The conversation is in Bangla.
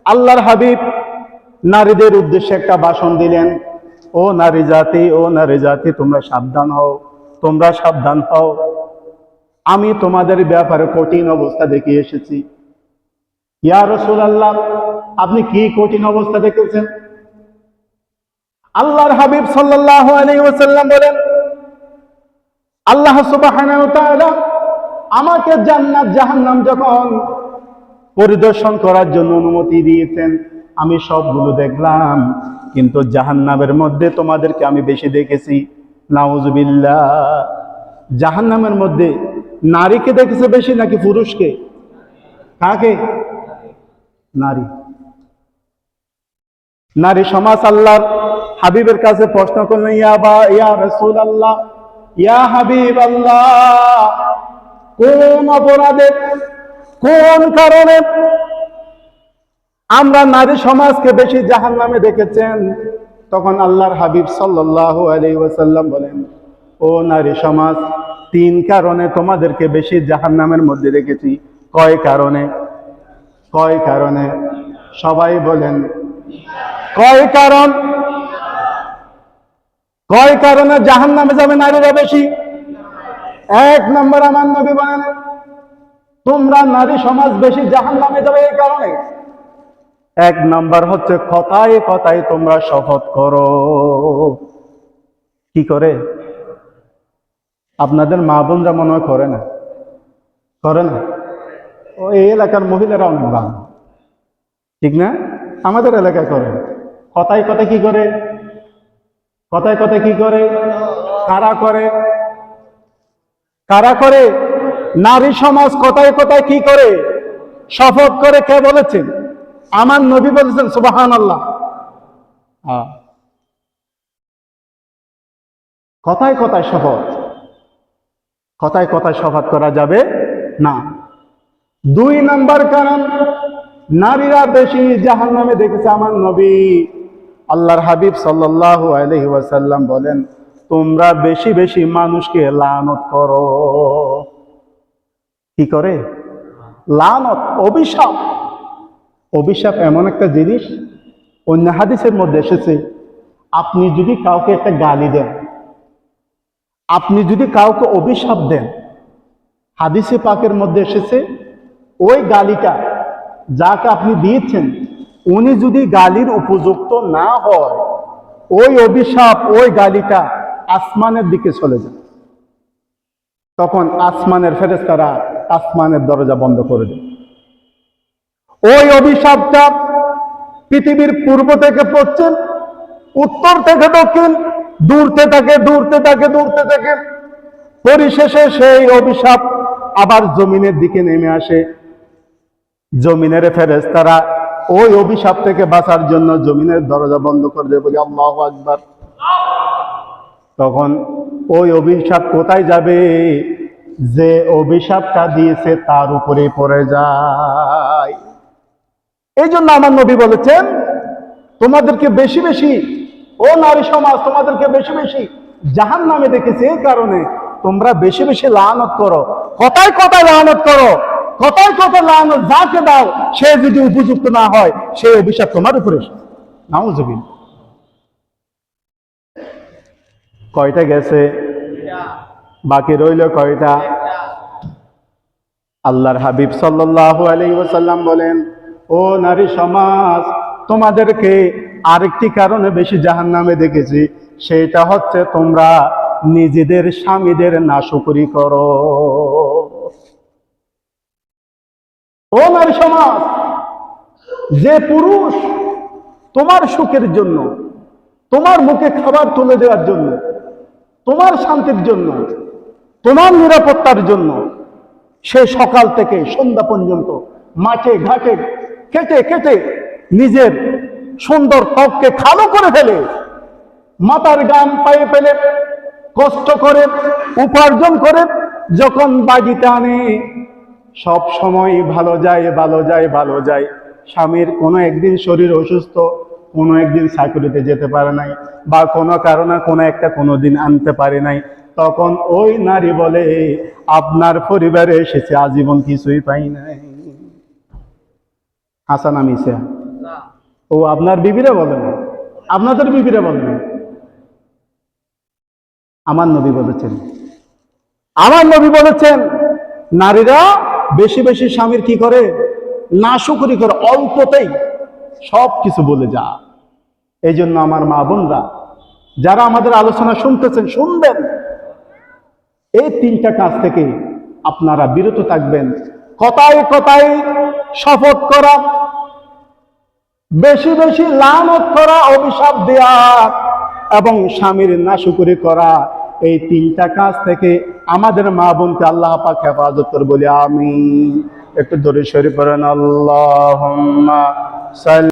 আল্লাহর হাবিব নারীদের উদ্দেশ্যে একটা ভাষণ দিলেন। ও নারী জাতি, তোমরা সাবধান হও, তোমরা সাবধান হও। আমি তোমাদের ব্যাপারে কঠিন অবস্থা দেখে এসেছি। ইয়া রাসূলুল্লাহ, আপনি কি কঠিন অবস্থা দেখেছেন? আল্লাহর হাবিব সাল্লাল্লাহু আলাইহি ওয়াসাল্লাম বলেন, আল্লাহ সুবহানাহু ওয়া তাআলা আমাকে জান্নাত জাহান্নাম যখন পরিদর্শন করার জন্য অনুমতি দিয়েছেন, আমি সবগুলো দেখলাম, কিন্তু জাহান্নামের মধ্যে তোমাদেরকে আমি বেশি দেখেছি। নাউজুবিল্লাহ। জাহান্নামের মধ্যে নারীকে দেখেছে বেশি নাকি পুরুষকে? কাকে? নারী। নারী সমাজ আল্লাহর হাবিবের কাছে প্রশ্ন করলেন, ইয়া রাসূলুল্লাহ, ইয়া হাবিব আল্লাহ, কোন অপরাধে, কোন কারণে আমরা নারী সমাজকে বেশি জাহান্নামে দেখেছেন? তখন আল্লাহর হাবিব সাল্লাল্লাহু আলাইহি ওয়াসাল্লাম বলেন, ও নারী সমাজ, 3 কারণে তোমাদেরকে বেশি জাহান্নামের মধ্যে দেখেছি। কয় কারণে? কয় কারণে? সবাই বলেন, কয় কারণ? কয় কারণে জাহান্নামে যাবে নারীরা বেশি? 1 নম্বর, আমার নবী বলেন, তোমরা নারী সমাজ বেশি জাহান্নামে যাবে এই কারণে। 1 নম্বর হচ্ছে কথায় কথায় তোমরা শপথ করো। কি করে? আপনাদের মা বোনরা মনে হয় করে না? করে না? ও এই এলাকার মহিলারা অনেক ভালো, ঠিক না? আমাদের এলাকায় করে। কথায় কথায় কি করে? কথায় কথায় কি করে? কারা করে? কারা করে? নারী সমাজ কথায় কথায় কি করে? শপথ করে। কে বলেছেন? আমার নবী বলেছেন, সুবহানাল্লাহ। কথায় কথায় শপথ, কথায় কথায় শপথ করা যাবে না। 2 নম্বর কারণ, নারীরা বেশি জাহান্নামে দেখেছে আমার নবী আল্লাহর হাবিব সাল্লাল্লাহু আলাইহি ওয়াসাল্লাম বলেন, তোমরা বেশি বেশি মানুষকে লানত করো। কি করে? লানত, অভিশাপ। অভিশাপ এমন একটা জিনিস, অন্য হাদিসের মধ্যে এসেছে, আপনি যদি কাউকে একটা গালি দেন, আপনি যদি কাউকে অভিশাপ দেন, হাদিসে পাকের মধ্যে এসেছে, ওই গালিটা যাকে আপনি দিয়েছেন, উনি যদি গালির উপযুক্ত না হয়, ওই অভিশাপ, ওই গালিটা আসমানের দিকে চলে যায়। তখন আসমানের ফেরেশতারা আসমানের দরজা বন্ধ করে দেয়। ওই অভিশাপটা পৃথিবীর পূর্ব থেকে পশ্চিম, উত্তর থেকে দক্ষিণ, দূরতে থাকে, দূরতে থাকে, দূরতে থাকে, পরিশেষে সেই অভিশাপ আবার জমিনের দিকে নেমে আসে। জমিনের ফেরেশতারা ওই অভিশাপ থেকে বাঁচার জন্য জমিনের দরজা বন্ধ করে দেবে, বলি আল্লাহু আকবার। তখন ওই অভিশাপ কোথায় যাবে? যে অভিশাপটা দিয়েছে তার উপরে পড়ে যায়। এই জন্য আমার নবী বলেছেন, তোমাদেরকে বেশি বেশি, ও নারী সমাজ, তোমাদেরকে বেশি বেশি জাহান্নামে দেখেছে এই কারণে তোমরা বেশি বেশি লানত করো। কথায় কথায় লানত করো, কথায় কথায় লানত যাকে দাও, সে যদি উপযুক্ত না হয়, সেই অভিশাপ তোমার উপরে। নাউজুবিল্লাহ। কয়টা গেছে? বাকি রইল কয়টা? আল্লাহর হাবিব সাল্লাল্লাহু আলাইহি ওয়াসাল্লাম বলেন, ও নারী সমাজ, তোমাদেরকে আরেকটি কারণে বেশি জাহান্নামে দেখেছি, সেটা হচ্ছে তোমরা নিজেদের স্বামীদের নাশুকরি করো। ও নারী সমাজ, যে পুরুষ তোমার সুখের জন্য, তোমার মুখে খাবার তুলে দেওয়ার জন্য, তোমার শান্তির জন্য, তোমার নিরাপত্তার জন্য, সে সকাল থেকে সন্ধ্যা পর্যন্ত মাঠে ঘাটে কেটে কেটে নিজের সুন্দর ত্বককে কালো করে ফেলে, মাথার গাম পায়ে ফেলে কষ্ট করে উপার্জন করে যখন বাড়িতে আনে, সব সময় ভালো যায়, ভালো যায়, ভালো যায়। স্বামীর কোনো একদিন শরীর অসুস্থ, কোনো একদিন চাকরিতে যেতে পারে নাই, বা কোনো কারণে কোনো দিন আনতে পারে নাই, তখন ওই নারী বলে, আপনার পরিবারে এসেছে, আজীবন কিছুই পাই নাই। হাসান আমিসা ও আপনার বিবিরা বলেন, আপনাদের বিবিরা বলেন। আমার নবী বলেছেন, আমার নবী বলেছেন নারীরা বেশি বেশি স্বামীর কি করে, নাশুকরি করে, অল্পতেই সব কিছু বলে যা। এই জন্য আমার মা বোনরা যারা আমাদের আলোচনা শুনতেছেন, শুনবেন, এই তিনটা কাজ থেকে আপনারা বিরত থাকবেন। কথায় কথায় শপথ করা, বেশি বেশি লানত করা, অভিশাপ দেয়া এবং স্বামীর নাশুকরি করা, এই তিনটা কাজ থেকে আমাদের মা বোনকে আল্লাহ পাক হেফাজত করে বলি আমিন। একটু দরুদ শরীফ পড়েন, আল্লাহুম্মা সাল্লি